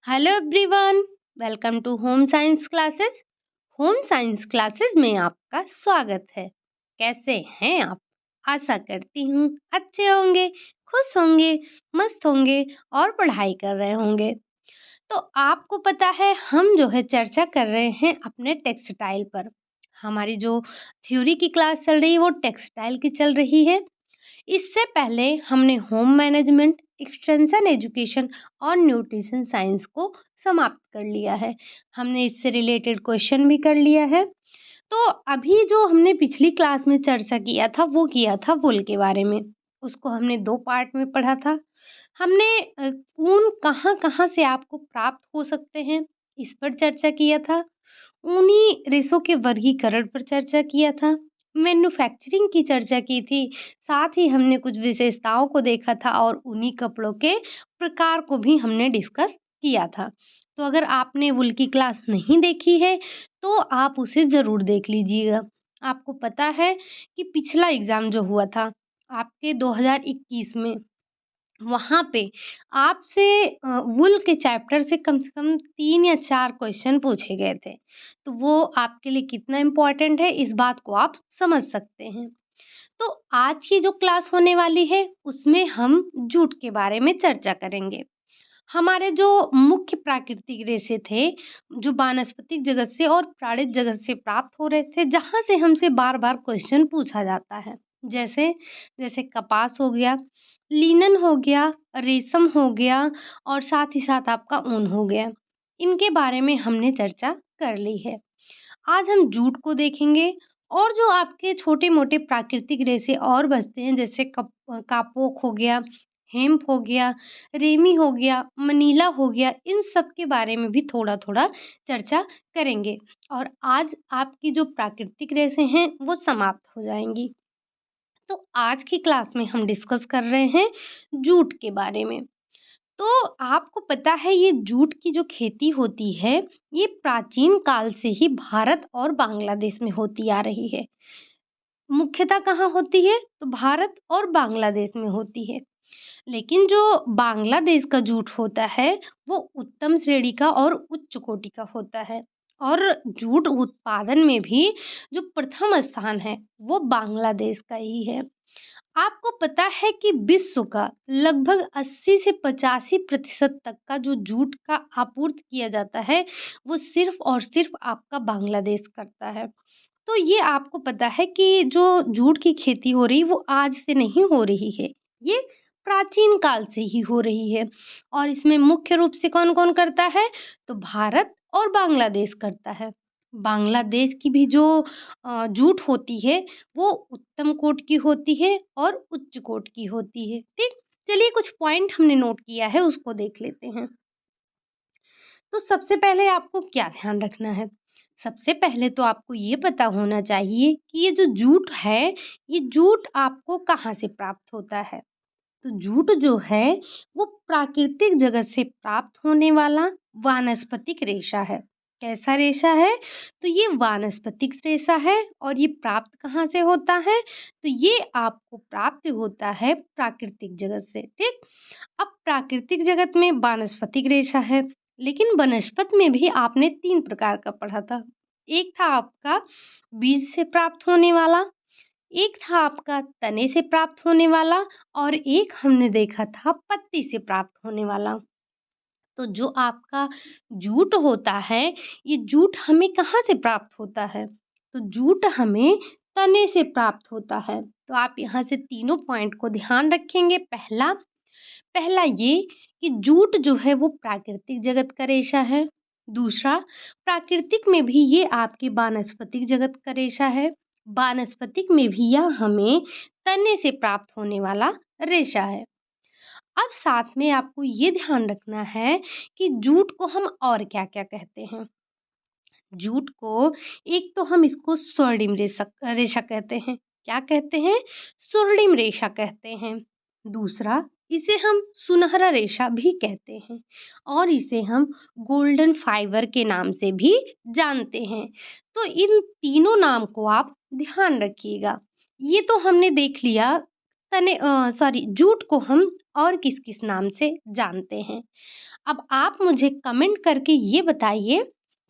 Hello everyone, welcome to home science classes. Home science classes में आपका स्वागत है। कैसे हैं आप? आशा करती हूँ अच्छे होंगे, खुश होंगे, मस्त होंगे और पढ़ाई कर रहे होंगे। तो आपको पता है हम जो है चर्चा कर रहे हैं अपने टेक्सटाइल पर। हमारी जो थ्योरी की क्लास चल रही है वो टेक्सटाइल की चल रही है। इससे पहले हमने होम मैनेजमेंट, एक्सटेंशन एजुकेशन और न्यूट्रिशन साइंस को समाप्त कर लिया है। हमने इससे रिलेटेड क्वेश्चन भी कर लिया है। तो अभी जो हमने पिछली क्लास में चर्चा किया था वो किया था वूल के बारे में। उसको हमने 2 पार्ट में पढ़ा था। हमने ऊन कहाँ-कहाँ से आपको प्राप्त हो सकते हैं, इस पर चर्चा किया था। ऊनी रेशों के वर्गीकरण पर चर्चा किया था। मैन्युफैक्चरिंग की चर्चा की थी। साथ ही हमने कुछ विशेषताओं को देखा था और ऊनी कपड़ों के प्रकार को भी हमने डिस्कस किया था। तो अगर आपने वूल की क्लास नहीं देखी है, तो आप उसे ज़रूर देख लीजिएगा। आपको पता है कि पिछला एग्ज़ाम जो हुआ था, आपके 2021 में, वहाँ पे आपसे वूल के चैप्टर से कम 3 या 4 क्वेश्चन पूछे गए थे। तो वो आपके लिए कितना इम्पोर्टेंट है, इस बात को आप समझ सकते हैं। तो आज की जो क्लास होने वाली है, उसमें हम जूट के बारे में चर्चा करेंगे। हमारे जो मुख्य प्राकृतिक रेशे थे, जो वानस्पतिक जगत से और प्राणिज जगत से प्राप्त हो रहे थे, जहाँ से हमसे बार-बार क्वेश्चन पूछा जाता है। जैसे जैसे कपास हो गया, लिनन हो गया, रेशम हो गया और साथ ही साथ आपका ऊन हो गया। इनके बारे में हमने चर्चा कर ली है। आज हम जूट को देखेंगे और जो आपके छोटे-मोटे प्राकृतिक रेशे और बचते हैं जैसे कापोक हो गया, हेम्प हो गया, रेमी हो गया, मनीला हो गया, इन सब के बारे में भी थोड़ा-थोड़ा चर्चा करेंगे और आज आपकी जो प्राकृतिक रेशे हैं वो समाप्त हो जाएँगी। तो आज की क्लास में हम डिस्कस कर रहे हैं जूट के बारे में। तो आपको पता है ये जूट की जो खेती होती है, ये प्राचीन काल से ही भारत और बांग्लादेश में होती आ रही है। मुख्यतः कहाँ होती है? तो भारत और बांग्लादेश में होती है। लेकिन जो बांग्लादेश का जूट होता है, वो उत्तम श्रेणी का और उच्च कोटि का होता है। और जूट उत्पादन में भी जो प्रथम स्थान है, वो बांग्लादेश का ही है। आपको पता है कि विश्व का लगभग 80 से 85% तक का जो जूट का आपूर्ति किया जाता है, वो सिर्फ़ और सिर्फ़ आपका बांग्लादेश करता है। तो ये आपको पता है कि जो जूट की खेती हो रही है, वो आज से नहीं हो रही है। ये प्राचीन काल से ही हो रही है और इसमें मुख्य रूप से कौन-कौन करता है? तो भारत और बांग्लादेश करता है। बांग्लादेश की भी जो जूट होती है, वो उत्तम कोट की होती है और उच्च कोट की होती है। ठीक? चलिए कुछ पॉइंट हमने नोट किया है, उसको देख लेते हैं। तो सबसे पहले आपको क्या ध्यान रखना है? सबसे पहले तो आपको ये पता होना चाहिए कि ये जो जूट है, ये जूट आपको कहाँ से प्राप्त होता है? तो जूट जो है, वो प्राकृतिक जगत से प्राप्त होने वाला वानस्पतिक रेशा है। कैसा रेशा है? तो ये वानस्पतिक रेशा है और ये प्राप्त कहाँ से होता है? तो ये आपको प्राप्त होता है प्राकृतिक जगत से, ठीक? अब प्राकृतिक जगत में वानस्पतिक रेशा है, लेकिन वनस्पत में भी आपने 3 प्रकार का पढ़ा था। एक था आपका बीज से प्राप्त होने वाला, एक था आपका तने से प्राप्त होने वाला और एक हमने देखा था पत्ती से प्राप्त होने वाला। तो जो आपका जूट होता है, ये जूट हमें कहाँ से प्राप्त होता है? तो जूट हमें तने से प्राप्त होता है। तो आप यहाँ से तीनों पॉइंट को ध्यान रखेंगे। पहला पहला ये कि जूट जो है वो प्राकृतिक जगत का रेशा है। दूसरा, प्राकृतिक में भी ये आपके वानस्पतिक जगत का रेशा है। वानस्पतिक में भी यह हमें तने से प्राप्त होने वाला रेशा है। अब साथ में आपको ये ध्यान रखना है कि जूट को हम और क्या-क्या कहते हैं। जूट को एक तो हम इसको स्वर्णिम रेशा कहते हैं। क्या कहते हैं? स्वर्णिम रेशा कहते हैं। दूसरा, इसे हम सुनहरा रेशा भी कहते हैं और इसे हम गोल्डन फाइबर के नाम से भी जानते हैं। तो इन तीनों नाम को आप ध्यान रखिएगा। ये तो हमने देख लिया जूट को हम और किस-किस नाम से जानते हैं? अब आप मुझे कमेंट करके ये बताइए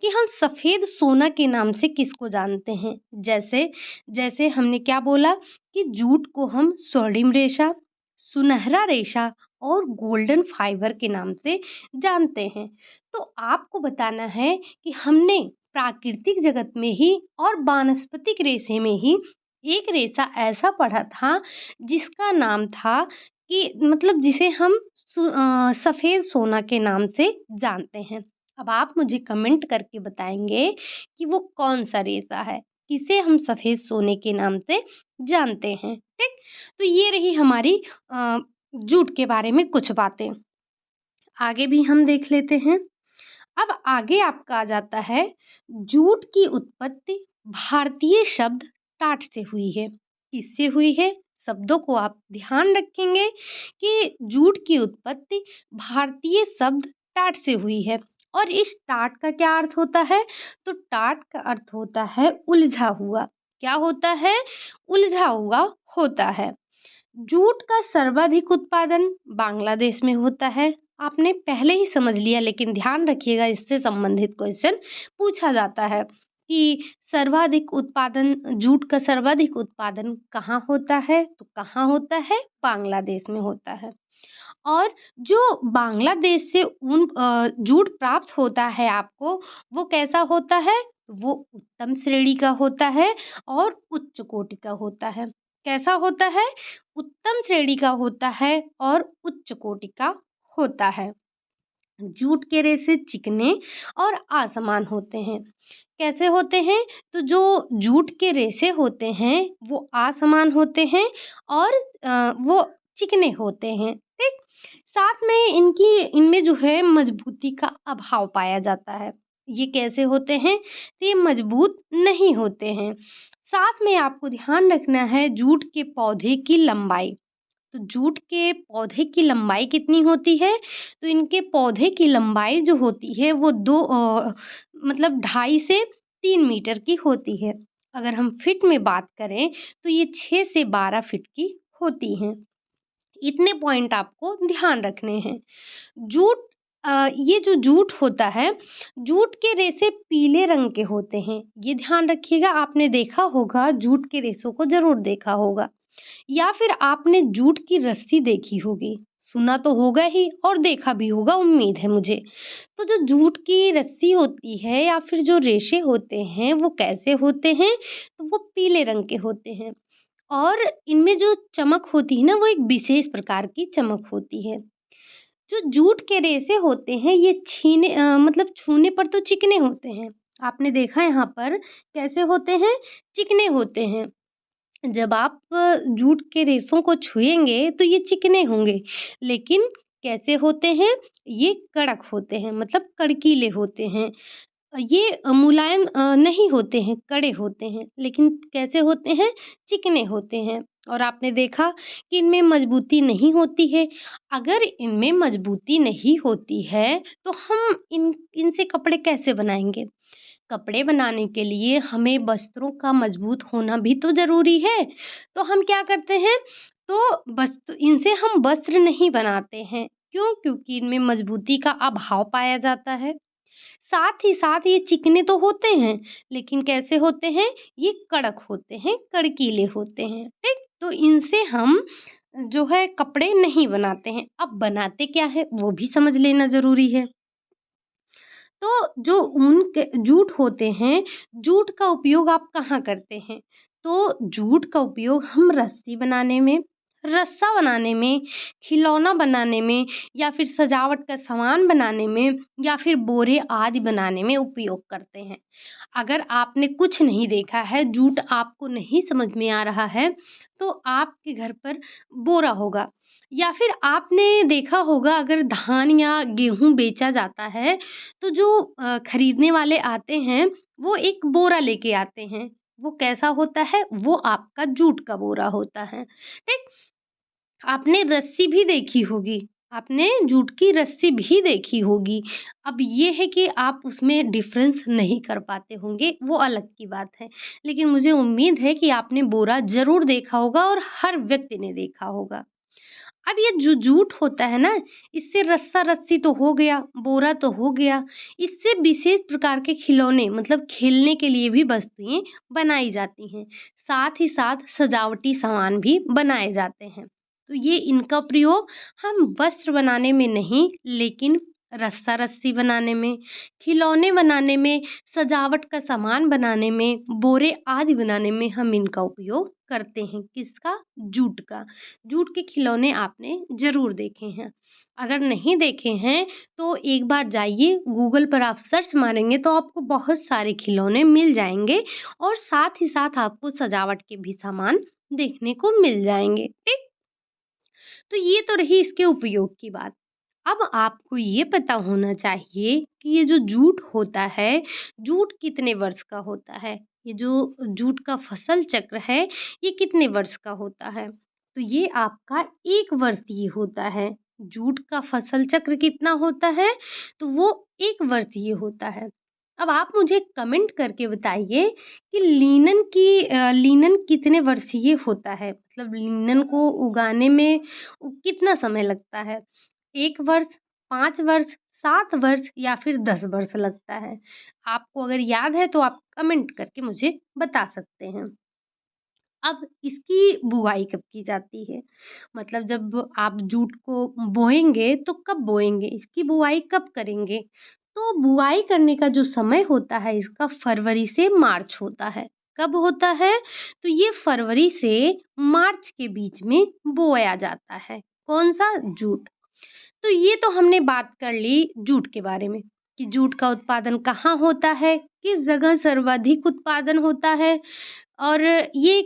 कि हम सफ़ेद सोना के नाम से किसको जानते हैं? जैसे जैसे हमने क्या बोला कि जूट को हम स्वर्णिम रेशा, सुनहरा रेशा और गोल्डन फाइबर के नाम से जानते हैं। तो आपको बताना है कि हमने प्राकृतिक जगत में ही और वानस्पतिक रेशे में ही एक रेशा ऐसा पढ़ा था जिसका नाम था कि मतलब जिसे हम सफ़ेद सोना के नाम से जानते हैं। अब आप मुझे कमेंट करके बताएँगे कि वो कौन-सा रेशा है, किसे हम सफ़ेद सोने के नाम से जानते हैं, ठीक? तो ये रही हमारी जूट के बारे में कुछ बातें। आगे भी हम देख लेते हैं। अब आगे आपका आ जाता है जूट की उत्पत्ति भारतीय शब्द टाट से हुई है। किससे हुई है? शब्दों को आप ध्यान रखेंगे कि जूट की उत्पत्ति भारतीय शब्द टाट से हुई है। और इस टाट का क्या अर्थ होता है? तो टाट का अर्थ होता है उलझा हुआ। क्या होता है? उलझा हुआ होता है। जूट का सर्वाधिक उत्पादन बांग्लादेश में होता है। आपने पहले ही समझ लिया, लेकिन ध्यान रखिएगा इससे संबंधित क्वेश्चन पूछा जाता है कि सर्वाधिक उत्पादन जूट का सर्वाधिक उत्पादन कहाँ होता है? तो कहाँ होता है? बांग्लादेश में होता है। और जो बांग्लादेश से जूट प्राप्त होता है आपको, वो कैसा होता है? वो उत्तम श्रेणी का होता है और उच्च कोटि का होता है। कैसा होता है? उत्तम श्रेणी का होता है और उच्च कोटि का होता है। जूट के रेशे चिकने और असमान होते हैं। कैसे होते हैं? तो जो जूट के रेशे होते हैं वो असमान होते हैं और वो चिकने होते हैं, ठीक? साथ में इनमें जो है मजबूती का अभाव पाया जाता है। ये कैसे होते हैं? तो ये मजबूत नहीं होते हैं। साथ में आपको ध्यान रखना है जूट के पौधे की लंबाई। तो जूट के पौधे की लंबाई कितनी होती है? तो इनके पौधे की लंबाई जो होती है वो मतलब 2.5 से 3 मीटर की होती है। अगर हम फीट में बात करें तो ये 6 से 12 फीट की होती हैं। इतने पॉइंट आपको ध्यान रखने हैं। जूट ये जो जूट होता है, जूट के रेशे पीले रंग के होते हैं। ये ध्यान रखिएगा, आपने देखा होगा जूट के रेशों को ज़रूर देखा होगा। या फिर आपने जूट की रस्सी देखी होगी, सुना तो होगा ही और देखा भी होगा, उम्मीद है मुझे। तो जो जूट की रस्सी होती है या फिर जो रेशे होते हैं वो कैसे होते हैं? तो वो पीले रंग के होते हैं और इनमें जो चमक होती है ना वो एक विशेष प्रकार की चमक होती है। जो जूट के रेशे होते हैं ये मतलब छूने पर तो चिकने होते हैं। आपने देखा यहाँ पर कैसे होते हैं? चिकने होते हैं। जब आप जूट के रेशों को छुएँगे तो ये चिकने होंगे, लेकिन कैसे होते हैं? ये कड़क होते हैं, मतलब कड़कीले होते हैं। ये मुलायम नहीं होते हैं, कड़े होते हैं, लेकिन कैसे होते हैं? चिकने होते हैं। और आपने देखा कि इनमें मजबूती नहीं होती है। अगर इनमें मजबूती नहीं होती है, तो हम इनसे कपड़े कैसे बनाएँगे? कपड़े बनाने के लिए हमें वस्त्रों का मजबूत होना भी तो ज़रूरी है। तो हम क्या करते हैं? तो इनसे हम वस्त्र नहीं बनाते हैं। क्यों? क्योंकि इनमें मजबूती का अभाव पाया जाता है। साथ ही साथ ये चिकने तो होते हैं, लेकिन कैसे होते हैं? ये कड़क होते हैं, कड़कीले होते हैं, ठीक? तो इनसे हम जो है कपड़े नहीं बनाते हैं। अब बनाते क्या है? वो भी समझ लेना ज़रूरी है। तो जो ऊन के जूट होते हैं, जूट का उपयोग आप कहाँ करते हैं? तो जूट का उपयोग हम रस्सी बनाने में, रस्सा बनाने में, खिलौना बनाने में या फिर सजावट का सामान बनाने में या फिर बोरे आदि बनाने में उपयोग करते हैं। अगर आपने कुछ नहीं देखा है, जूट आपको नहीं समझ में आ रहा है, तो आपके घर पर बोरा होगा या फिर आपने देखा होगा अगर धान या गेहूँ बेचा जाता है, तो जो खरीदने वाले आते हैं, वो एक बोरा लेके आते हैं। वो कैसा होता है? वो आपका जूट का बोरा होता है, ठीक? आपने रस्सी भी देखी होगी। आपने जूट की रस्सी भी देखी होगी। अब ये है कि आप उसमें डिफ़रेंस नहीं कर पाते होंगे, वो अलग की बात है। लेकिन मुझे उम्मीद है कि आपने बोरा ज़रूर देखा होगा और हर व्यक्ति ने देखा होगा। अब ये जो जूट होता है ना, इससे रस्सा-रस्सी तो हो गया, बोरा तो हो गया, इससे विशेष प्रकार के खिलौने मतलब खेलने के लिए भी वस्तुएँ बनाई जाती हैं। साथ ही साथ सजावटी सामान भी बनाए जाते हैं। तो ये इनका प्रयोग हम वस्त्र बनाने में नहीं, लेकिन रस्सा-रस्सी बनाने में, खिलौने बनाने में, सजावट का सामान बनाने में, बोरे आदि बनाने में हम इनका उपयोग करते हैं। किसका? जूट का। जूट के खिलौने आपने ज़रूर देखे हैं। अगर नहीं देखे हैं तो एक बार जाइए गूगल पर आप सर्च मारेंगे तो आपको बहुत सारे खिलौने मिल जाएँगे और साथ ही साथ आपको सजावट के भी सामान देखने को मिल जाएँगे। ठीक? तो ये तो रही इसके उपयोग की बात। अब आपको ये पता होना चाहिए कि ये जो जूट होता है, जूट कितने वर्ष का होता है? ये जो जूट का फसल चक्र है, ये कितने वर्ष का होता है? तो ये आपका 1 वर्षीय होता है। जूट का फसल चक्र कितना होता है? तो वो 1 वर्षीय होता है। अब आप मुझे कमेंट करके बताइए कि लिनन कितने वर्षीय होता है? मतलब लिनन को उगाने में कितना समय लगता है? 1 वर्ष, 5 वर्ष, 7 वर्ष या फिर 10 वर्ष लगता है? आपको अगर याद है तो आप कमेंट करके मुझे बता सकते हैं। अब इसकी बुआई कब की जाती है? मतलब जब आप जूट को बोएँगे तो कब बोएँगे? इसकी बुआई कब करेंगे? तो बुआई करने का जो समय होता है इसका फरवरी से मार्च होता है। कब होता है? तो ये फरवरी से मार्च के बीच में बोया जाता है। कौन-सा? जूट। तो ये तो हमने बात कर ली जूट के बारे में कि जूट का उत्पादन कहाँ होता है, किस जगह सर्वाधिक उत्पादन होता है और ये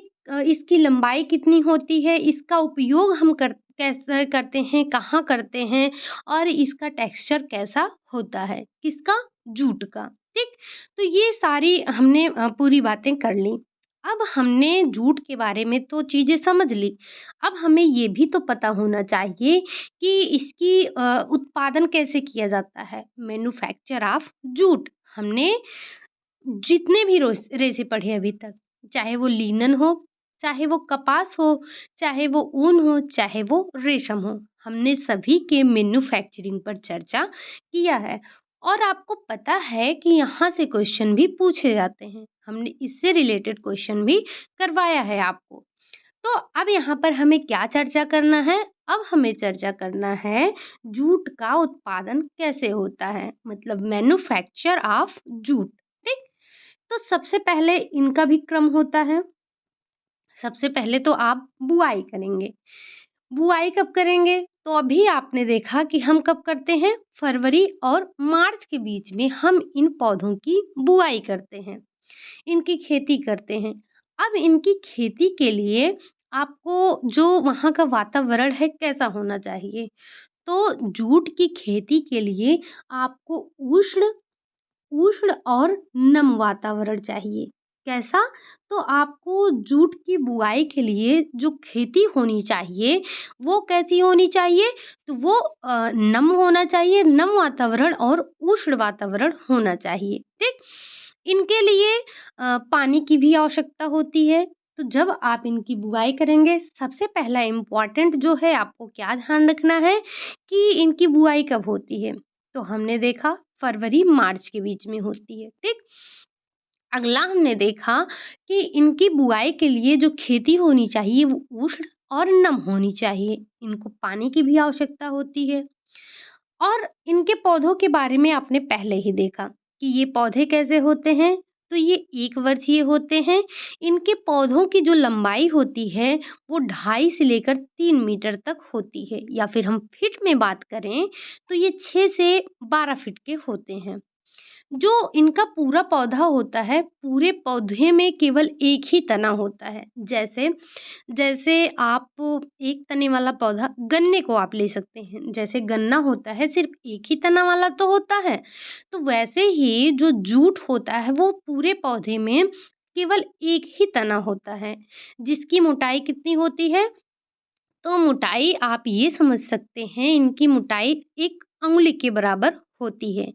इसकी लंबाई कितनी होती है, इसका उपयोग हम कैसे करते हैं, कहाँ करते हैं और इसका टेक्सचर कैसा होता है, किसका? जूट का, ठीक? तो ये सारी हमने पूरी बातें कर ली। अब हमने जूट के बारे में तो चीज़ें समझ ली, अब हमें ये भी तो पता होना चाहिए कि इसकी उत्पादन कैसे किया जाता है, मैन्युफैक्चर ऑफ जूट। हमने जितने भी रेशे पढ़े अभी तक, चाहे वो लिनन हो, चाहे वो कपास हो, चाहे वो ऊन हो, चाहे वो रेशम हो, हमने सभी के मैन्युफैक्चरिंग पर चर्चा किया है। और आपको पता है कि यहाँ से क्वेश्चन भी पूछे जाते हैं। हमने इससे रिलेटेड क्वेश्चन भी करवाया है आपको। तो अब यहाँ पर हमें क्या चर्चा करना है? अब हमें चर्चा करना है जूट का उत्पादन कैसे होता है, मतलब मैन्युफैक्चर ऑफ जूट, ठीक? तो सबसे पहले इनका भी क्रम होता है। सबसे पहले तो आप बुआई करेंगे। बुआई कब करेंगे? तो अभी आपने देखा कि हम कब करते हैं? फरवरी और मार्च के बीच में हम इन पौधों की बुआई करते हैं, इनकी खेती करते हैं। अब इनकी खेती के लिए आपको जो वहाँ का वातावरण है कैसा होना चाहिए? तो जूट की खेती के लिए आपको उष्ण उष्ण और नम वातावरण चाहिए। कैसा? तो आपको जूट की बुआई के लिए जो खेती होनी चाहिए, वो कैसी होनी चाहिए? तो वो नम होना चाहिए, नम वातावरण और उष्ण वातावरण होना चाहिए, ठीक? इनके लिए पानी की भी आवश्यकता होती है। तो जब आप इनकी बुआई करेंगे, सबसे पहला इम्पोर्टेंट जो है आपको क्या ध्यान रखना है कि इनकी बुआई कब होती है? तो हमने देखा फरवरी मार्च के बीच में होती है, ठीक? अगला हमने देखा कि इनकी बुआई के लिए जो खेती होनी चाहिए वो उष्ण और नम होनी चाहिए। इनको पानी की भी आवश्यकता होती है। और इनके पौधों के बारे में आपने पहले ही देखा कि ये पौधे कैसे होते हैं, तो ये 1 वर्षीय होते हैं। इनके पौधों की जो लंबाई होती है वो 2.5 से लेकर 3 मीटर तक होती है या फिर हम फीट में बात करें तो ये 6 से 12 फीट के होते हैं। जो इनका पूरा पौधा होता है, पूरे पौधे में केवल एक ही तना होता है। जैसे जैसे आप एक तने वाला पौधा गन्ने को आप ले सकते हैं। जैसे गन्ना होता है सिर्फ़ एक ही तना वाला तो होता है, तो वैसे ही जो जूट होता है वो पूरे पौधे में केवल एक ही तना होता है, जिसकी मोटाई कितनी होती है? तो मोटाई आप ये समझ सकते हैं, इनकी मोटाई 1 अंगुली के बराबर होती है।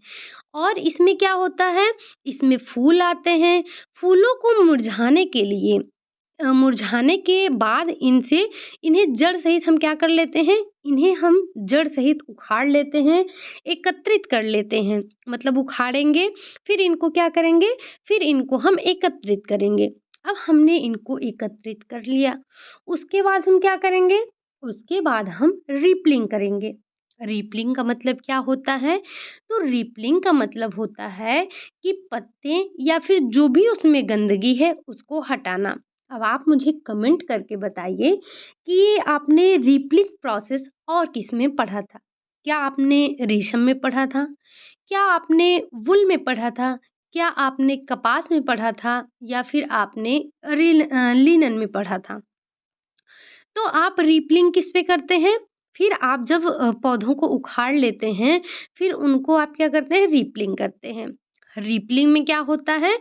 और इसमें क्या होता है, इसमें फूल आते हैं। फूलों को मुरझाने के लिए मुरझाने के बाद इन्हें जड़ सहित हम क्या कर लेते हैं, इन्हें हम जड़ सहित उखाड़ लेते हैं, एकत्रित कर लेते हैं। मतलब उखाड़ेंगे, फिर इनको क्या करेंगे, फिर इनको हम एकत्रित करेंगे। अब हमने इनको एकत्रित कर लिया, उसके बाद हम क्या करेंगे, उसके बाद हम रिपलिंग करेंगे। रिपलिंग का मतलब क्या होता है? तो रिपलिंग का मतलब होता है कि पत्ते या फिर जो भी उसमें गंदगी है उसको हटाना। अब आप मुझे कमेंट करके बताइए कि आपने रिपलिंग प्रोसेस और किसमें पढ़ा था? क्या आपने रेशम में पढ़ा था? क्या आपने वूल में पढ़ा था? क्या आपने कपास में पढ़ा था? या फिर आपने लिनन में पढ़ा था? तो आप रिपलिंग किस पे करते हैं? फिर आप जब पौधों को उखाड़ लेते हैं, फिर उनको आप क्या करते हैं, रिपलिंग करते हैं। रिपलिंग में क्या होता है,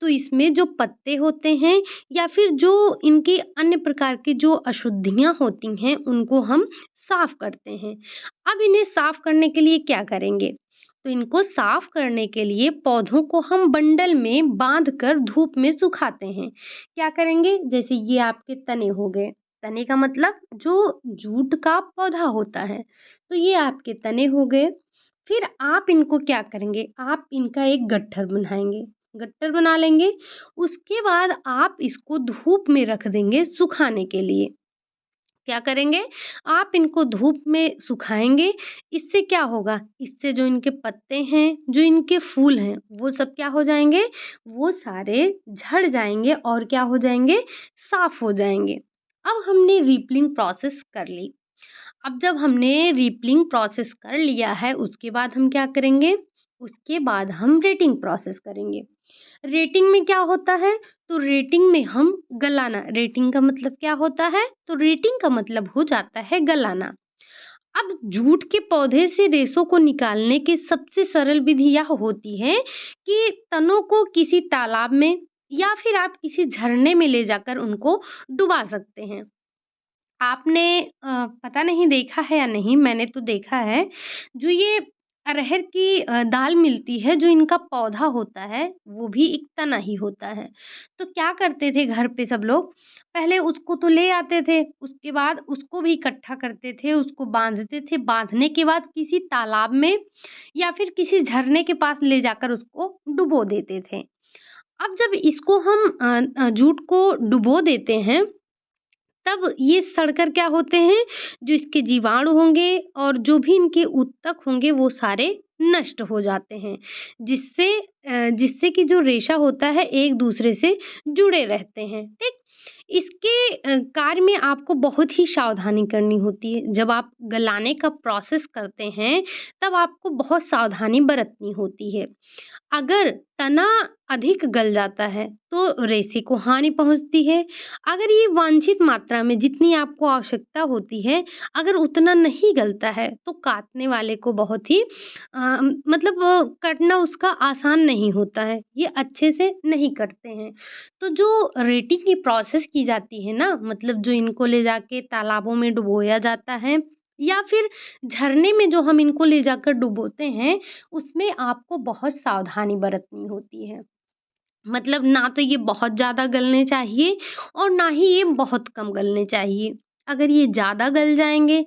तो इसमें जो पत्ते होते हैं या फिर जो इनकी अन्य प्रकार की जो अशुद्धियाँ होती हैं, उनको हम साफ करते हैं। अब इन्हें साफ करने के लिए क्या करेंगे? तो इनको साफ करने के लिए पौधों को हम बंडल में बाँध कर धूप में सुखाते हैं। क्या करेंगे? जैसे ये आपके तने हो गए, तने का मतलब जो जूट का पौधा होता है, तो ये आपके तने हो गए। फिर आप इनको क्या करेंगे, आप इनका एक गट्ठर बनाएँगे, गट्ठर बना लेंगे। उसके बाद आप इसको धूप में रख देंगे सुखाने के लिए। क्या करेंगे, आप इनको धूप में सुखाएँगे। इससे क्या होगा, इससे जो इनके पत्ते हैं, जो इनके फूल हैं, वो सब क्या हो जाएँगे, वो सारे झड़ जाएँगे और क्या हो जाएँगे, साफ हो जाएँगे। अब हमने रिपलिंग प्रोसेस कर ली। अब जब हमने रिपलिंग प्रोसेस कर लिया है, उसके बाद हम क्या करेंगे, उसके बाद हम रेटिंग प्रोसेस करेंगे। रेटिंग में क्या होता है, तो रेटिंग में हम गलाना, रेटिंग का मतलब क्या होता है, तो रेटिंग का मतलब हो जाता है गलाना। अब जूट के पौधे से रेशों को निकालने की सबसे सरल विधि यह होती है कि तनों को किसी तालाब में या फिर आप किसी झरने में ले जाकर उनको डुबा सकते हैं। आपने पता नहीं देखा है या नहीं, मैंने तो देखा है, जो ये अरहर की दाल मिलती है, जो इनका पौधा होता है, वो भी एक तना ही होता है। तो क्या करते थे घर पे सब लोग, पहले उसको तो ले आते थे, उसके बाद उसको भी इकट्ठा करते थे, उसको बाँधते थे, बाँधने के बाद किसी तालाब में या फिर किसी झरने के पास ले जाकर उसको डुबो देते थे। अब जब इसको हम जूट को डुबो देते हैं, तब ये सड़कर क्या होते हैं, जो इसके जीवाणु होंगे और जो भी इनके ऊतक होंगे वो सारे नष्ट हो जाते हैं। जिससे कि जो रेशा होता है एक दूसरे से जुड़े रहते हैं, ठीक? इसके कार्य में आपको बहुत ही सावधानी करनी होती है। जब आप गलाने का प्रोसेस करते हैं, तब आपको बहुत सावधानी बरतनी होती है। अगर तना अधिक गल जाता है, तो रेशे को हानि पहुँचती है। अगर ये वांछित मात्रा में जितनी आपको आवश्यकता होती है, अगर उतना नहीं गलता है, तो काटने वाले को बहुत ही मतलब कटना उसका आसान नहीं होता है, ये अच्छे से नहीं कटते हैं। तो जो रेटिंग की प्रोसेस की जाती है ना, मतलब जो इनको ले जाके तालाबों में डुबोया जाता है या फिर झरने में जो हम इनको ले जाकर डुबोते हैं, उसमें आपको बहुत सावधानी बरतनी होती है। मतलब ना तो ये बहुत ज़्यादा गलने चाहिए और ना ही ये बहुत कम गलने चाहिए। अगर ये ज़्यादा गल जाएँगे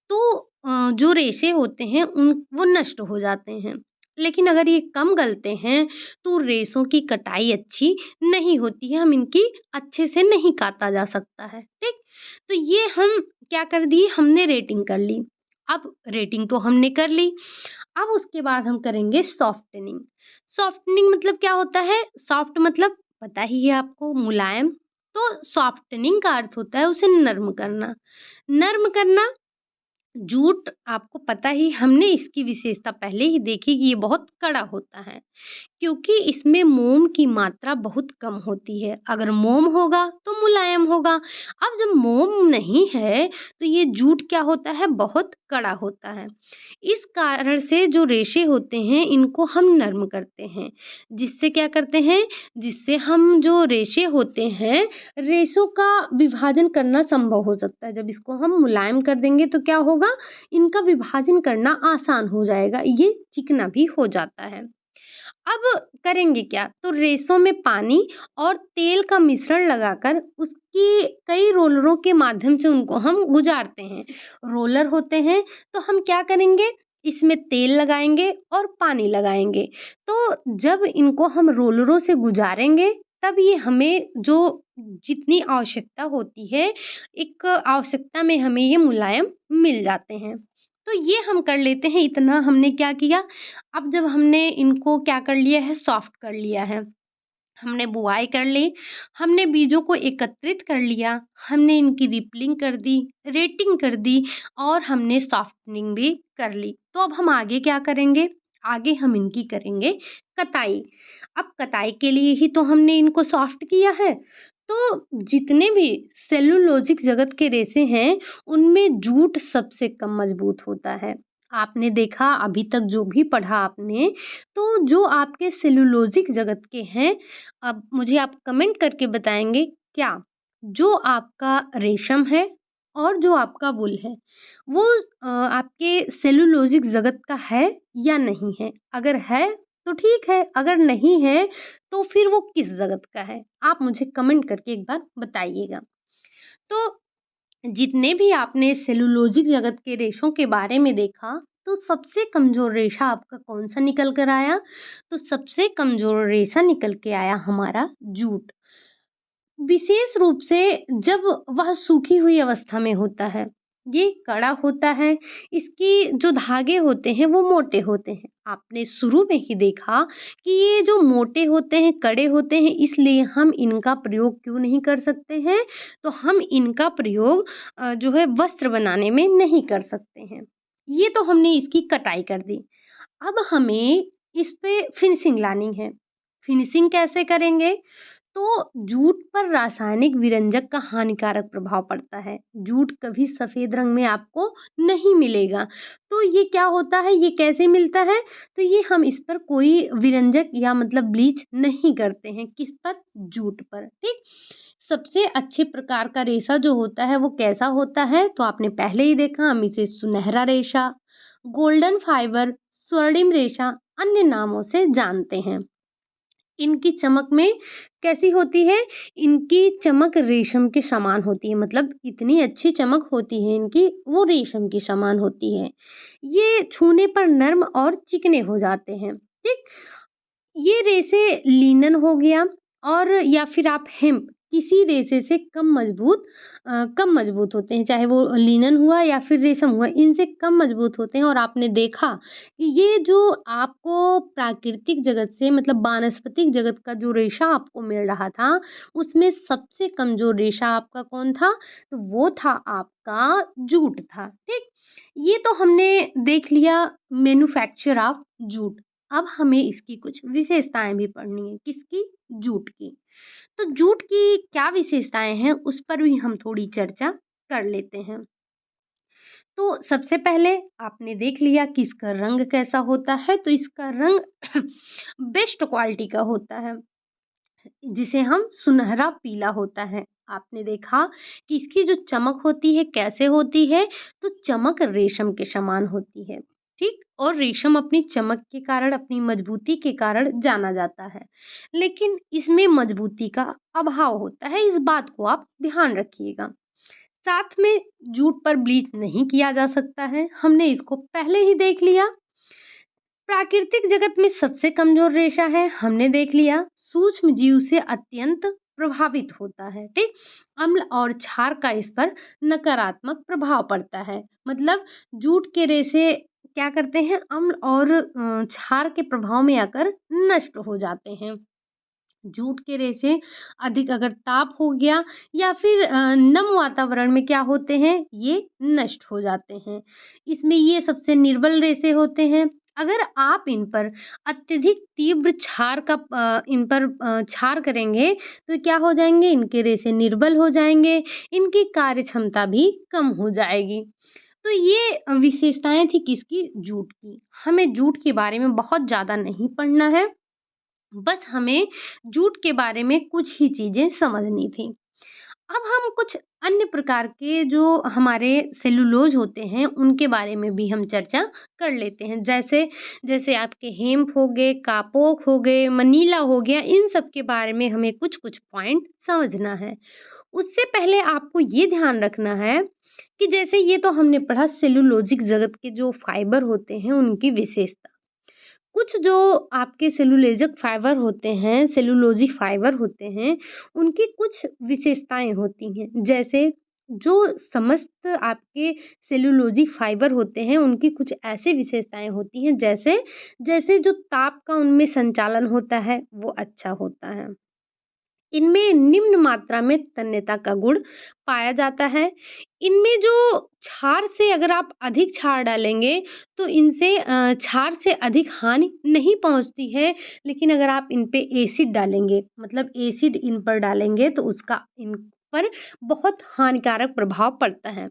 तो जो रेशे होते हैं वो नष्ट हो जाते हैं। लेकिन अगर ये कम गलते हैं तो रेशों की कटाई अच्छी नहीं होती है, हम इनकी अच्छे से नहीं काटा जा सकता है, ठीक? तो ये हम क्या कर दिए, हमने रेटिंग कर ली। अब रेटिंग तो हमने कर ली, अब उसके बाद हम करेंगे सॉफ्टनिंग। सॉफ्टनिंग मतलब क्या होता है? सॉफ्ट मतलब पता ही है आपको, मुलायम। तो सॉफ्टनिंग का अर्थ होता है उसे नर्म करना। नर्म करना, जूट आपको पता ही, हमने इसकी विशेषता पहले ही देखी कि ये बहुत कड़ा होता है। क्योंकि इसमें मोम की मात्रा बहुत कम होती है। अगर मोम होगा तो मुलायम होगा। अब जब मोम नहीं है तो ये जूट क्या होता है, बहुत कड़ा होता है। इस कारण से जो रेशे होते हैं इनको हम नर्म करते हैं। जिससे क्या करते हैं, जिससे हम जो रेशे होते हैं, रेशों का विभाजन करना संभव हो सकता है। जब इसको हम मुलायम कर देंगे तो क्या होगा, इनका विभाजन करना आसान हो जाएगा, ये चिकना भी हो जाता है। अब करेंगे क्या, तो रेशों में पानी और तेल का मिश्रण लगाकर उसकी कई रोलरों के माध्यम से उनको हम गुजारते हैं। रोलर होते हैं तो हम क्या करेंगे, इसमें तेल लगाएंगे और पानी लगाएंगे। तो जब इनको हम रोलरों से गुजारेंगे तब ये हमें जो जितनी आवश्यकता होती है, एक आवश्यकता में हमें ये मुलायम मिल जाते हैं। तो ये हम कर लेते हैं, इतना हमने क्या किया। अब जब हमने इनको क्या कर लिया है, सॉफ्ट कर लिया है, हमने बुआई कर ली, हमने बीजों को एकत्रित कर लिया, हमने इनकी रिपलिंग कर दी, रेटिंग कर दी और हमने सॉफ्टनिंग भी कर ली। तो अब हम आगे क्या करेंगे, आगे हम इनकी करेंगे कताई। अब कताई के लिए ही तो हमने इनको सॉफ्ट किया है। तो जितने भी सेलुलोजिक जगत के रेशे हैं, उनमें जूट सबसे कम मजबूत होता है। आपने देखा अभी तक जो भी पढ़ा आपने, तो जो आपके सेलुलोजिक जगत के हैं, अब मुझे आप कमेंट करके बताएँगे क्या जो आपका रेशम है और जो आपका वूल है, वो आपके सेलुलोजिक जगत का है या नहीं है? अगर है तो ठीक है, अगर नहीं है तो फिर वो किस जगत का है? आप मुझे कमेंट करके एक बार बताइएगा। तो जितने भी आपने सेलुलोजिक जगत के रेशों के बारे में देखा, तो सबसे कमज़ोर रेशा आपका कौन-सा निकल कर आया? तो सबसे कमज़ोर रेशा निकल के आया हमारा जूट। विशेष रूप से जब वह सूखी हुई अवस्था में होता है, ये कड़ा होता है, इसकी जो धागे होते हैं वो मोटे होते हैं। आपने शुरू में ही देखा कि ये जो मोटे होते हैं, कड़े होते हैं, इसलिए हम इनका प्रयोग क्यों नहीं कर सकते हैं? तो हम इनका प्रयोग जो है वस्त्र बनाने में नहीं कर सकते हैं। ये तो हमने इसकी कटाई कर दी। अब हमें इस पे फिनिशिंग लानी है। फिनिशिंग कैसे करेंगे? तो जूट पर रासायनिक विरंजक का हानिकारक प्रभाव पड़ता है। जूट कभी सफ़ेद रंग में आपको नहीं मिलेगा। तो ये क्या होता है, ये कैसे मिलता है? तो ये हम इस पर कोई विरंजक या मतलब ब्लीच नहीं करते हैं। किस पर? जूट पर, ठीक? सबसे अच्छे प्रकार का रेशा जो होता है वो कैसा होता है? तो आपने पहले ही देखा, हम इसे सुनहरा रेशा, गोल्डन फाइबर, स्वर्णिम रेशा अन्य नामों से जानते हैं। इनकी चमक में कैसी होती है? इनकी चमक रेशम के समान होती है, मतलब इतनी अच्छी चमक होती है इनकी, वो रेशम के समान होती है। ये छूने पर नर्म और चिकने हो जाते हैं, ठीक? ये रेशे लिनन हो गया और या फिर आप हेम्प, किसी रेशे से कम मजबूत होते हैं, चाहे वो लिनन हुआ या फिर रेशम हुआ, इनसे कम मजबूत होते हैं। और आपने देखा कि ये जो आपको प्राकृतिक जगत से मतलब वानस्पतिक जगत का जो रेशा आपको मिल रहा था, उसमें सबसे कमजोर रेशा आपका कौन था? तो वो था आपका जूट था, ठीक? ये तो हमने देख लिया मैन्युफैक्चर ऑफ जूट। अब हमें इसकी कुछ विशेषताएँ भी पढ़नी है। किसकी? जूट की। तो जूट की क्या विशेषताएँ हैं, उस पर भी हम थोड़ी चर्चा कर लेते हैं। तो सबसे पहले आपने देख लिया कि इसका रंग कैसा होता है, तो इसका रंग बेस्ट क्वालिटी का होता है, जिसे हम सुनहरा पीला होता है। आपने देखा कि इसकी जो चमक होती है कैसे होती है, तो चमक रेशम के समान होती है, ठीक? और रेशम अपनी चमक के कारण, अपनी मजबूती के कारण जाना जाता है। लेकिन इसमें मजबूती का अभाव होता है, इस बात को आप ध्यान रखिएगा। साथ में जूट पर ब्लीच नहीं किया जा सकता है, हमने इसको पहले ही देख लिया। प्राकृतिक जगत में सबसे कमजोर रेशा है, हमने देख लिया। सूक्ष्म जीव से अत्यंत प्रभावित होता है, ठीक? अम्ल और क्षार का इस पर नकारात्मक प्रभाव पड़ता है। मतलब जूट के रेशे क्या करते हैं, अम्ल और क्षार के प्रभाव में आकर नष्ट हो जाते हैं। जूट के रेशे अधिक अगर ताप हो गया या फिर नम वातावरण में क्या होते हैं, ये नष्ट हो जाते हैं। इसमें ये सबसे निर्बल रेशे होते हैं। अगर आप इन पर अत्यधिक तीव्र इन पर छार करेंगे तो क्या हो जाएँगे, इनके रेशे निर्बल हो जाएँगे, इनकी कार्य क्षमता भी कम हो जाएगी। तो ये विशेषताएँ थी किसकी? जूट की। हमें जूट के बारे में बहुत ज़्यादा नहीं पढ़ना है, बस हमें जूट के बारे में कुछ ही चीज़ें समझनी थी। अब हम कुछ अन्य प्रकार के जो हमारे सेलुलोज़ होते हैं, उनके बारे में भी हम चर्चा कर लेते हैं। जैसे जैसे आपके हेम्प हो गए, कापोक हो गए, मनीला हो गया, इन सब के बारे में हमें कुछ-कुछ पॉइंट समझना है। उससे पहले आपको ये ध्यान रखना है कि जैसे ये तो हमने पढ़ा सेलुलोज़िक जगत के जो फाइबर होते हैं, उनकी विशेषता। कुछ जो आपके सेलुलोज़िक फाइबर होते हैं, उनकी कुछ विशेषताएँ होती हैं। जैसे जो समस्त आपके सेलुलोज़िक फाइबर होते हैं, उनकी कुछ ऐसी विशेषताएँ होती हैं जैसे जैसे जो ताप का उनमें संचालन होता है, वो अच्छा होता है। इनमें निम्न मात्रा में तन्यता का गुण पाया जाता है। इनमें जो क्षार से अगर आप अधिक क्षार डालेंगे तो इनसे क्षार से अधिक हानि नहीं पहुँचती है, लेकिन अगर आप इन पे एसिड डालेंगे मतलब एसिड इन पर डालेंगे तो उसका इन पर बहुत हानिकारक प्रभाव पड़ता है।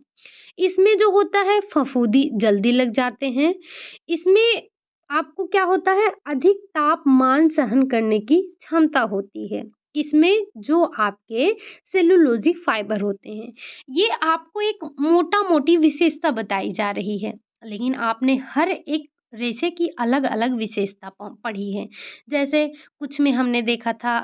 इसमें जो होता है फफूंदी जल्दी लग जाते हैं। इसमें आपको क्या होता है, अधिक तापमान सहन करने की क्षमता होती है। इसमें जो आपके सेलुलोज़िक फाइबर होते हैं, ये आपको एक मोटा-मोटी विशेषता बताई जा रही है, लेकिन आपने हर एक रेशे की अलग-अलग विशेषता पढ़ी है। जैसे कुछ में हमने देखा था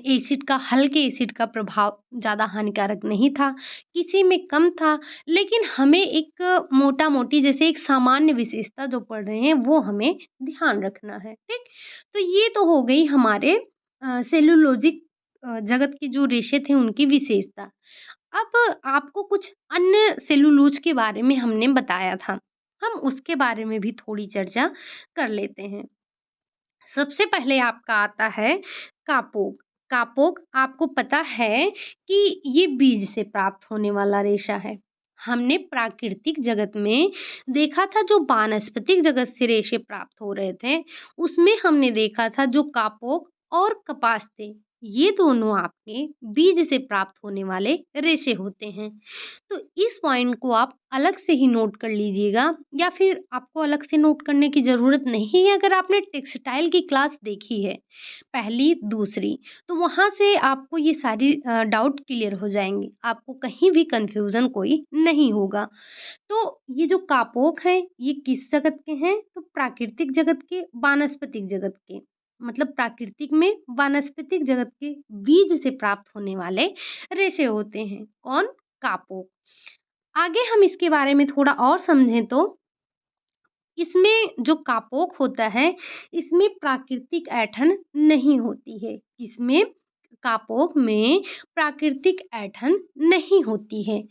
एसिड का हल्के एसिड का प्रभाव ज़्यादा हानिकारक नहीं था, किसी में कम था, लेकिन हमें एक मोटा-मोटी जैसे एक सामान्य विशेषता जो पढ़ रहे हैं, वो हमें ध्यान रखना है, ठीक? तो ये तो हो गई हमारे सेलुलोज़िक जगत के जो रेशे थे उनकी विशेषता। अब आपको कुछ अन्य सेलुलोज़ के बारे में हमने बताया था, हम उसके बारे में भी थोड़ी चर्चा कर लेते हैं। सबसे पहले आपका आता है कापोक। कापोक आपको पता है कि ये बीज से प्राप्त होने वाला रेशा है। हमने प्राकृतिक जगत में देखा था जो वानस्पतिक जगत से रेशे प्राप्त हो रहे थे, उसमें हमने देखा था जो कापोक और कपास थे, ये दोनों आपके बीज से प्राप्त होने वाले रेशे होते हैं। तो इस पॉइंट को आप अलग से ही नोट कर लीजिएगा, या फिर आपको अलग से नोट करने की ज़रूरत नहीं है अगर आपने टेक्सटाइल की क्लास देखी है, पहली, दूसरी, तो वहाँ से आपको ये सारी डाउट क्लियर हो जाएँगे। आपको कहीं भी कन्फ्यूज़न कोई नहीं होगा। तो ये जो कापोक हैं, ये किस जगत के हैं? तो प्राकृतिक जगत के, वानस्पतिक जगत के। मतलब प्राकृतिक में वानस्पतिक जगत के बीज से प्राप्त होने वाले रेशे होते हैं। कौन? कापोक। आगे हम इसके बारे में थोड़ा और समझें तो इसमें जो कापोक होता है, इसमें प्राकृतिक ऐंठन नहीं होती है। इसमें कापोक में प्राकृतिक ऐंठन नहीं होती है।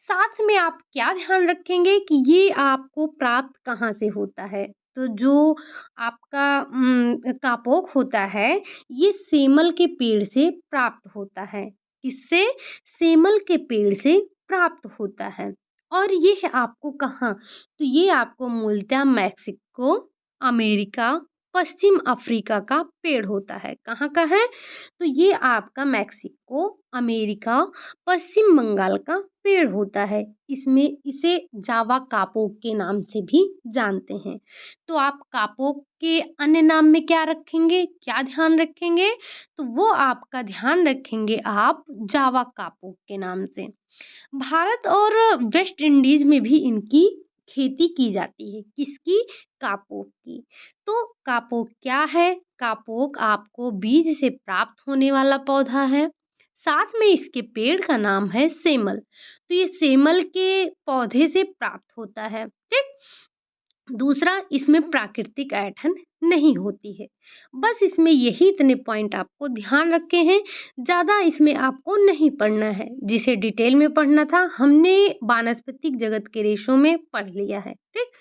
साथ में आप क्या ध्यान रखेंगे कि ये आपको प्राप्त कहाँ से होता है? तो जो आपका कापोक होता है, ये सेमल के पेड़ से प्राप्त होता है। किससे? सेमल के पेड़ से प्राप्त होता है। और ये है आपको कहाँ? तो ये आपको मूलतः मेक्सिको, अमेरिका, पश्चिम अफ्रीका का पेड़ होता है। कहाँ का है? तो ये आपका मेक्सिको, अमेरिका, पश्चिम बंगाल का पेड़ होता है। इसमें इसे जावा कापोक के नाम से भी जानते हैं। तो आप कापोक के अन्य नाम में क्या रखेंगे? क्या ध्यान रखेंगे? तो वो आपका ध्यान रखेंगे आप जावा कापोक के नाम से। भारत और वेस्ट इंडीज में भी इनकी खेती की जाती है। किसकी? कापोक की। तो कापोक क्या है? कापोक आपको बीज से प्राप्त होने वाला पौधा है। साथ में इसके पेड़ का नाम है सेमल। तो ये सेमल के पौधे से प्राप्त होता है। ठीक? दूसरा, इसमें प्राकृतिक ऐंठन नहीं होती है। बस इसमें यही इतने पॉइंट आपको ध्यान रखे हैं, ज़्यादा इसमें आपको नहीं पढ़ना है। जिसे डिटेल में पढ़ना था हमने वानस्पतिक जगत के रेशों में पढ़ लिया है, ठीक?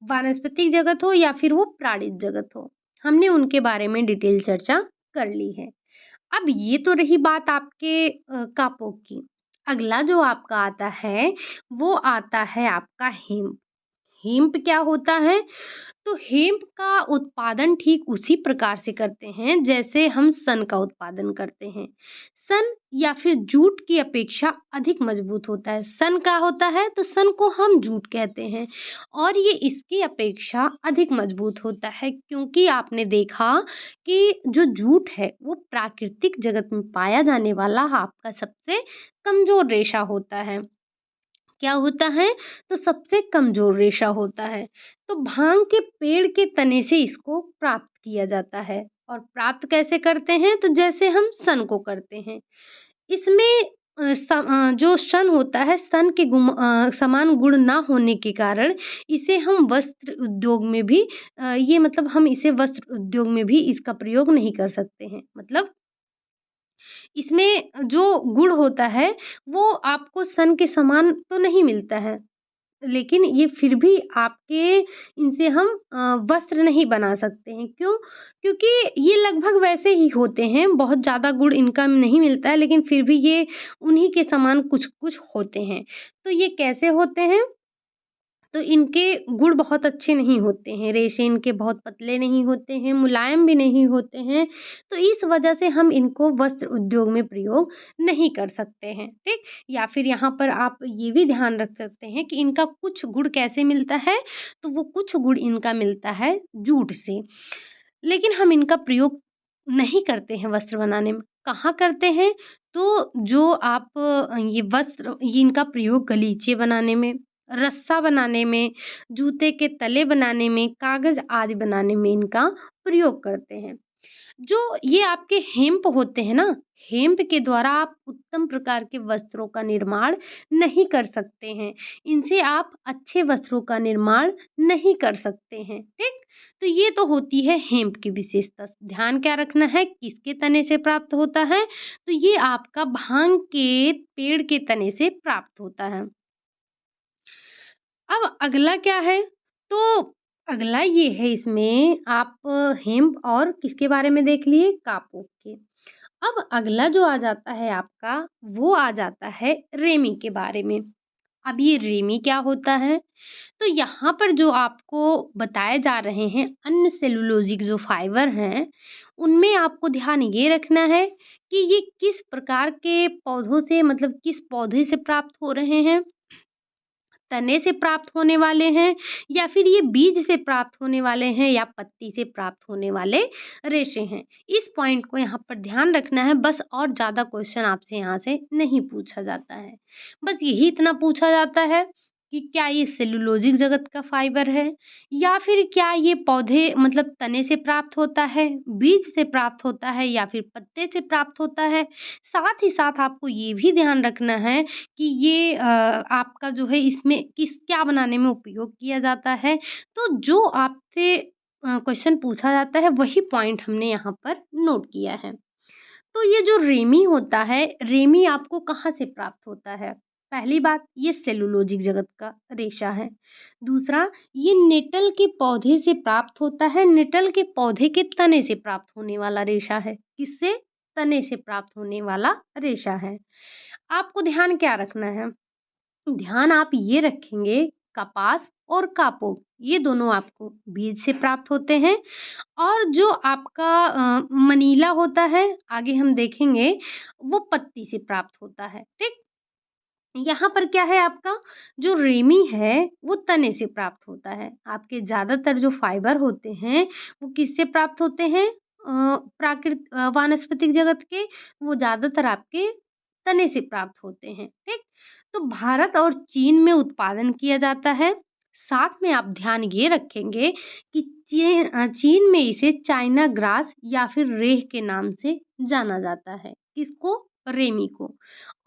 वानस्पतिक जगत हो या फिर वो प्राणिज जगत हो, हमने उनके बारे में डिटेल चर्चा कर ली है। अब ये तो रही बात आपके कापोक की। अगला जो आपका आता है वो आता है आपका हेम्प। हेम्प क्या होता है? तो हेम्प का उत्पादन ठीक उसी प्रकार से करते हैं जैसे हम सन का उत्पादन करते हैं। सन या फिर जूट की अपेक्षा अधिक मजबूत होता है। सन का होता है तो सन को हम जूट कहते हैं और ये इसकी अपेक्षा अधिक मजबूत होता है क्योंकि आपने देखा कि जो जूट है वो प्राकृतिक जगत में पाया जाने वाला आपका सबसे कमजोर रेशा होता है। क्या होता है? तो सबसे कमज़ोर रेशा होता है। तो भांग के पेड़ के तने से इसको प्राप्त किया जाता है और प्राप्त कैसे करते हैं? तो जैसे हम सन को करते हैं। इसमें जो सन होता है, सन के समान गुण ना होने के कारण इसे हम वस्त्र उद्योग में भी ये मतलब हम इसे वस्त्र उद्योग में भी इसका प्रयोग नहीं कर सकते हैं। मतलब इसमें जो गुण होता है, वो आपको सन के समान तो नहीं मिलता है, लेकिन ये फिर भी आपके इनसे हम वस्त्र नहीं बना सकते हैं। क्यों? क्योंकि ये लगभग वैसे ही होते हैं, बहुत ज़्यादा गुण इनका नहीं मिलता है, लेकिन फिर भी ये उन्हीं के समान कुछ-कुछ होते हैं। तो ये कैसे होते हैं? तो इनके गुण बहुत अच्छे नहीं होते हैं, रेशे इनके बहुत पतले नहीं होते हैं, मुलायम भी नहीं होते हैं, तो इस वजह से हम इनको वस्त्र उद्योग में प्रयोग नहीं कर सकते हैं, ठीक? या फिर यहाँ पर आप ये भी ध्यान रख सकते हैं कि इनका कुछ गुण कैसे मिलता है, तो वो कुछ गुण इनका मिलता है जूट से, लेकिन हम इनका प्रयोग नहीं करते हैं वस्त्र बनाने में। कहाँ करते हैं? तो जो आप ये वस्त्र ये इनका प्रयोग गलीचे बनाने में, रस्सा बनाने में, जूते के तले बनाने में, कागज़ आदि बनाने में इनका प्रयोग करते हैं। जो ये आपके हेम्प होते हैं ना, हेम्प के द्वारा आप उत्तम प्रकार के वस्त्रों का निर्माण नहीं कर सकते हैं। इनसे आप अच्छे वस्त्रों का निर्माण नहीं कर सकते हैं, ठीक? तो ये तो होती है हेम्प की विशेषता। ध्यान क्या रखना है, किसके तने से प्राप्त होता है? तो ये आपका भांग के पेड़ के तने से प्राप्त होता है। अब अगला क्या है? तो अगला ये है इसमें आप हेम्प और किसके बारे में देख लिए? कापू के। अब अगला जो आ जाता है आपका, वो आ जाता है रेमी के बारे में। अब ये रेमी क्या होता है? तो यहाँ पर जो आपको बताए जा रहे हैं अन्य सेलुलोज़िक जो फाइबर हैं, उनमें आपको ध्यान ये रखना है कि ये किस प्रकार के पौधों से मतलब किस पौधे से प्राप्त हो रहे हैं। तने से प्राप्त होने वाले हैं या फिर ये बीज से प्राप्त होने वाले हैं या पत्ती से प्राप्त होने वाले रेशे हैं। इस पॉइंट को यहाँ पर ध्यान रखना है बस और ज़्यादा क्वेश्चन आपसे यहाँ से नहीं पूछा जाता है। बस यही इतना पूछा जाता है कि क्या ये सेलुलोज़िक जगत का फाइबर है या फिर क्या ये पौधे मतलब तने से प्राप्त होता है, बीज से प्राप्त होता है या फिर पत्ते से प्राप्त होता है। साथ ही साथ आपको ये भी ध्यान रखना है कि ये आपका जो है इसमें क्या बनाने में उपयोग किया जाता है। तो जो आपसे क्वेश्चन पूछा जाता है वही पॉइंट हमने यहाँ पर नोट किया है। तो ये जो रेमी होता है, रेमी आपको कहाँ से प्राप्त होता है? पहली बात ये सेलुलोज़िक जगत का रेशा है। दूसरा ये नेटल के पौधे से प्राप्त होता है, नेटल के पौधे के तने से प्राप्त होने वाला रेशा है। किससे? तने से प्राप्त होने वाला रेशा है। आपको ध्यान क्या रखना है? ध्यान आप ये रखेंगे कपास और कापूस ये दोनों आपको बीज से प्राप्त होते हैं और जो आपका मनीला होता है आगे हम देखेंगे वो पत्ती से प्राप्त होता है ठीक। यहाँ पर क्या है आपका जो रेमी है वो तने से प्राप्त होता है। आपके ज़्यादातर जो फाइबर होते हैं वो किससे प्राप्त होते हैं? वानस्पतिक जगत के वो ज़्यादातर आपके तने से प्राप्त होते हैं ठीक। तो भारत और चीन में उत्पादन किया जाता है। साथ में आप ध्यान ये रखेंगे कि चीन में इसे चाइना ग्रास या फिर रेह के नाम से जाना जाता है। किसको? रेमी को।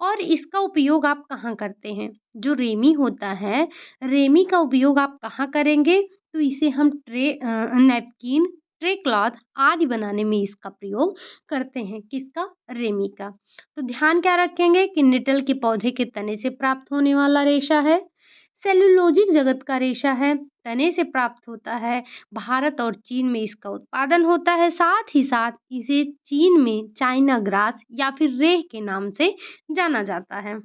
और इसका उपयोग आप कहाँ करते हैं? जो रेमी होता है, रेमी का उपयोग आप कहाँ करेंगे? तो इसे हम नैपकिन, ट्रे क्लॉथ आदि बनाने में इसका प्रयोग करते हैं। किसका? रेमी का। तो ध्यान क्या रखेंगे कि निटल के पौधे के तने से प्राप्त होने वाला रेशा है, सेलुलोजिक जगत का रेशा है, तने से प्राप्त होता है। भारत और चीन में इसका उत्पादन होता है। साथ ही साथ इसे चीन में चाइना ग्रास या फिर रेह के नाम से जाना जाता है।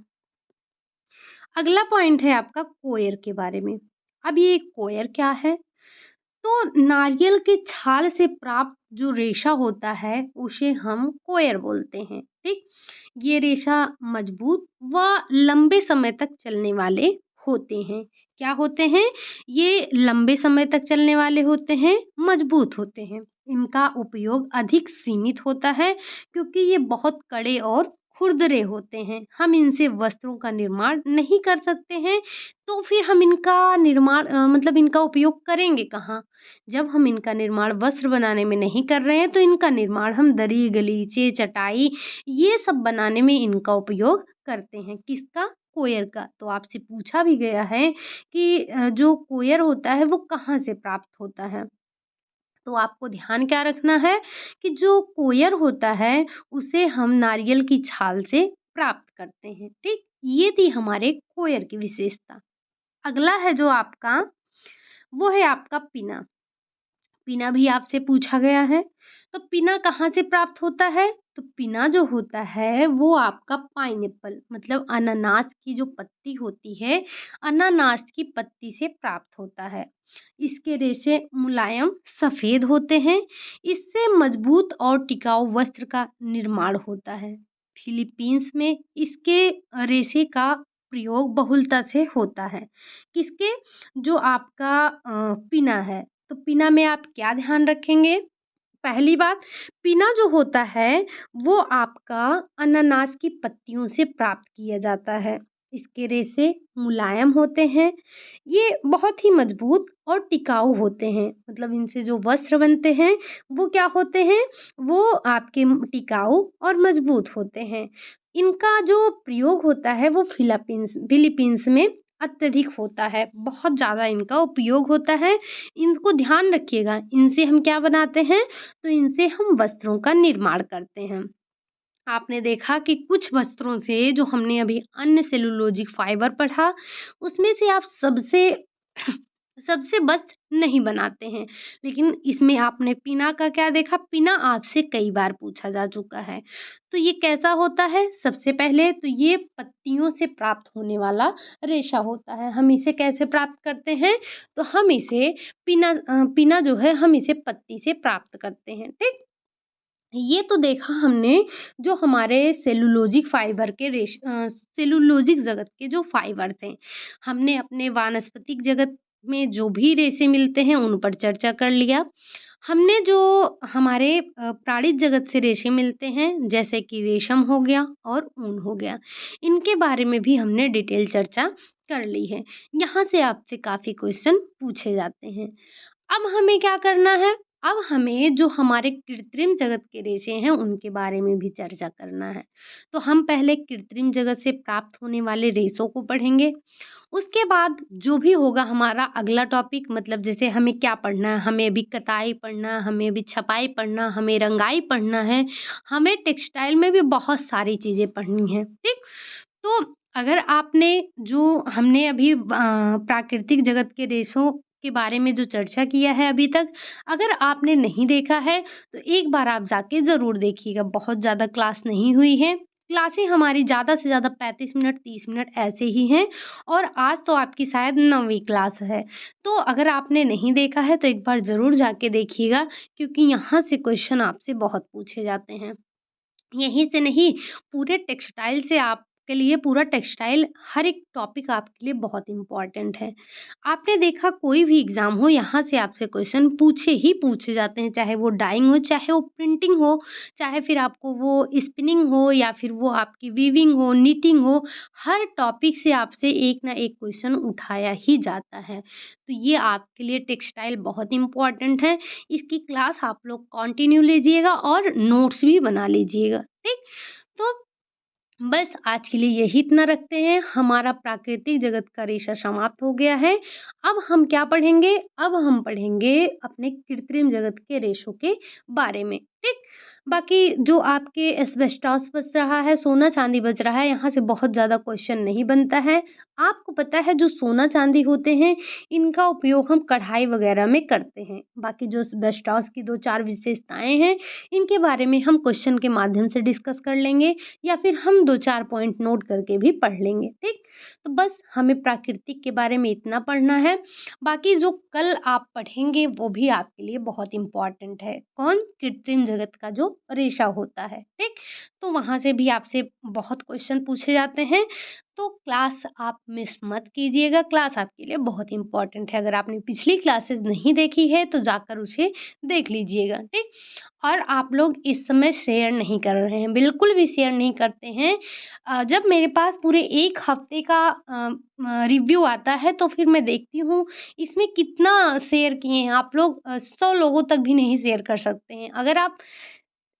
अगला पॉइंट है आपका कोयर के बारे में। अब ये कोयर क्या है? तो नारियल के छाल से प्राप्त जो रेशा होता है उसे हम कोयर बोलते हैं, ठीक। ये रेशा मजबूत व लंबे समय तक चलने वाले होते हैं। क्या होते हैं? ये लंबे समय तक चलने वाले होते हैं, मजबूत होते हैं। इनका उपयोग अधिक सीमित होता है क्योंकि ये बहुत कड़े और खुरदरे होते हैं। हम इनसे वस्त्रों का निर्माण नहीं कर सकते हैं, तो फिर हम इनका निर्माण मतलब इनका उपयोग करेंगे कहाँ? जब हम इनका निर्माण वस्त्र बनाने में नहीं कर रहे हैं, तो इनका निर्माण हम दरी, गलीचे, चटाई ये सब बनाने में इनका उपयोग करते हैं। किसका? कोयर का। तो आपसे पूछा भी गया है कि जो कोयर होता है वो कहाँ से प्राप्त होता है? तो आपको ध्यान क्या रखना है कि जो कोयर होता है उसे हम नारियल की छाल से प्राप्त करते हैं, ठीक? ये थी हमारे कोयर की विशेषता। अगला है जो आपका, वो है आपका पिना। पिना भी आपसे पूछा गया है। तो पिना कहाँ से प्राप्त होता है? तो पिना जो होता है वो आपका पाइनएप्पल मतलब अनानास की जो पत्ती होती है, अनानास की पत्ती से प्राप्त होता है। इसके रेशे मुलायम सफ़ेद होते हैं। इससे मजबूत और टिकाऊ वस्त्र का निर्माण होता है। फिलीपींस में इसके रेशे का प्रयोग बहुलता से होता है। किसके? जो आपका पिना है। तो पिना में आप क्या ध्यान रखेंगे? पहली बात, पिना जो होता है वो आपका अनानास की पत्तियों से प्राप्त किया जाता है। इसके रेशे मुलायम होते हैं। ये बहुत ही मजबूत और टिकाऊ होते हैं। मतलब इनसे जो वस्त्र बनते हैं वो क्या होते हैं? वो आपके टिकाऊ और मजबूत होते हैं। इनका जो प्रयोग होता है वो फिलीपींस में अत्यधिक होता है। बहुत ज़्यादा इनका उपयोग होता है। इनको ध्यान रखिएगा, इनसे हम क्या बनाते हैं? तो इनसे हम वस्त्रों का निर्माण करते हैं। आपने देखा कि कुछ वस्त्रों से जो हमने अभी अन्य सेलुलोजिक फाइबर पढ़ा, उसमें से आप सबसे सबसे वस्त्र नहीं बनाते हैं। लेकिन इसमें आपने पिना का क्या देखा? पिना आपसे कई बार पूछा जा चुका है। तो ये कैसा होता है? सबसे पहले तो ये पत्तियों से प्राप्त होने वाला रेशा होता है। हम इसे कैसे प्राप्त करते हैं? तो हम इसे पिना जो है हम इसे पत्ती से प्राप्त करते हैं, ठीक? ये तो देखा हमने जो हमारे सेलुलोजिक जगत के जो फाइबर थे। हमने अपने वानस्पतिक जगत में जो भी रेशे मिलते हैं उन पर चर्चा कर लिया। हमने जो हमारे प्राणिज जगत से रेशे मिलते हैं जैसे कि रेशम हो गया और ऊन हो गया, इनके बारे में भी हमने डिटेल चर्चा कर ली है। यहाँ से आपसे काफ़ी क्वेश्चन पूछे जाते हैं। अब हमें क्या करना है? अब हमें जो हमारे कृत्रिम जगत के रेशे हैं उनके बारे में भी चर्चा करना है। तो हम पहले कृत्रिम जगत से प्राप्त होने वाले रेशों को पढ़ेंगे। उसके बाद जो भी होगा हमारा अगला टॉपिक, मतलब जैसे हमें क्या पढ़ना है, हमें अभी कताई पढ़ना है, हमें अभी छपाई पढ़ना, हमें रंगाई पढ़ना है, हमें टेक्सटाइल में भी बहुत सारी चीज़ें पढ़नी हैं, ठीक? तो अगर आपने जो हमने अभी प्राकृतिक जगत के रेशों के बारे में जो चर्चा किया है अभी तक, अगर आपने नहीं देखा है तो एक बार आप जाके ज़रूर देखिएगा। बहुत ज़्यादा क्लास नहीं हुई है। क्लासें हमारी ज़्यादा से ज़्यादा 35 मिनट 30 मिनट ऐसे ही हैं और आज तो आपकी शायद 9वीं क्लास है। तो अगर आपने नहीं देखा है तो एक बार ज़रूर जाके देखिएगा, क्योंकि यहाँ से क्वेश्चन आपसे बहुत पूछे जाते हैं। यहीं से नहीं, पूरे टेक्सटाइल से आपके लिए पूरा टेक्सटाइल हर एक टॉपिक आपके लिए बहुत इम्पोर्टेंट है। आपने देखा कोई भी एग्ज़ाम हो यहाँ से आपसे क्वेश्चन पूछे ही पूछे जाते हैं, चाहे वो डाइंग हो, चाहे वो प्रिंटिंग हो, चाहे फिर आपको वो स्पिनिंग हो या फिर वो आपकी वीविंग हो, निटिंग हो, हर टॉपिक से आपसे एक ना एक क्वेश्चन उठाया ही जाता है। तो ये आपके लिए टेक्सटाइल बहुत इम्पोर्टेंट है। इसकी क्लास आप लोग कंटिन्यू लीजिएगा और नोट्स भी बना लीजिएगा, ठीक? तो बस आज के लिए यही इतना रखते हैं। हमारा प्राकृतिक जगत का रेशा समाप्त हो गया है। अब हम क्या पढ़ेंगे? अब हम पढ़ेंगे अपने कृत्रिम जगत के रेशों के बारे में, ठीक? बाकी जो आपके एस्बेस्टॉस बच रहा है, सोना-चांदी बच रहा है, यहाँ से बहुत ज़्यादा क्वेश्चन नहीं बनता है। आपको पता है जो सोना-चांदी होते हैं, इनका उपयोग हम कढ़ाई वगैरह में करते हैं। बाकी जो एस्बेस्टॉस की 2-4 विशेषताएँ हैं, इनके बारे में हम क्वेश्चन के माध्यम से डिस्कस कर लेंगे या फिर हम 2-4 पॉइंट नोट करके भी पढ़ लेंगे, ठीक? तो बस हमें प्राकृतिक के बारे में इतना पढ़ना है, बाकी जो कल आप पढ़ेंगे वो भी आपके लिए बहुत इम्पोर्टेंट है। कौन? कृत्रिम जगत का जो रेशा होता है, ठीक? तो वहाँ से भी आपसे बहुत क्वेश्चन पूछे जाते हैं, तो क्लास आप मिस मत कीजिएगा, क्लास आपके लिए बहुत इम्पोर्टेंट है। अगर आपने पिछली क्लासेस नहीं देखी है तो जाकर उसे देख लीजिएगा, ठीक? और आप लोग इस समय शेयर नहीं कर रहे हैं, बिल्कुल भी शेयर नहीं करते हैं। जब मेरे पास पूरे 1 हफ्ते का रिव्यू आता है तो फिर मैं देखती हूँ इसमें कितना शेयर किए हैं आप लोग। 100 लोगों तक भी नहीं शेयर कर सकते हैं। अगर आप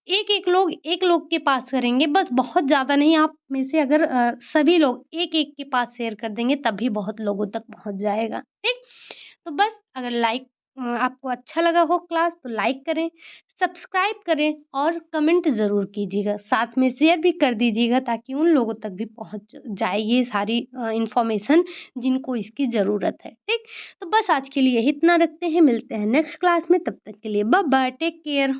एक लोग के पास करेंगे, बस बहुत ज़्यादा नहीं, आप में से अगर सभी लोग एक-एक के पास शेयर कर देंगे तब भी बहुत लोगों तक पहुँच जाएगा, ठीक? तो बस अगर आपको अच्छा लगा हो क्लास तो लाइक करें, सब्सक्राइब करें और कमेंट ज़रूर कीजिएगा। साथ में शेयर भी कर दीजिएगा ताकि उन लोगों तक भी पहुँच जाए ये सारी इन्फॉर्मेशन जिनको इसकी ज़रूरत है, ठीक? तो बस आज के लिए इतना रखते हैं, मिलते हैं नेक्स्ट क्लास में, तब तक के लिए बाय बाय, टेक केयर।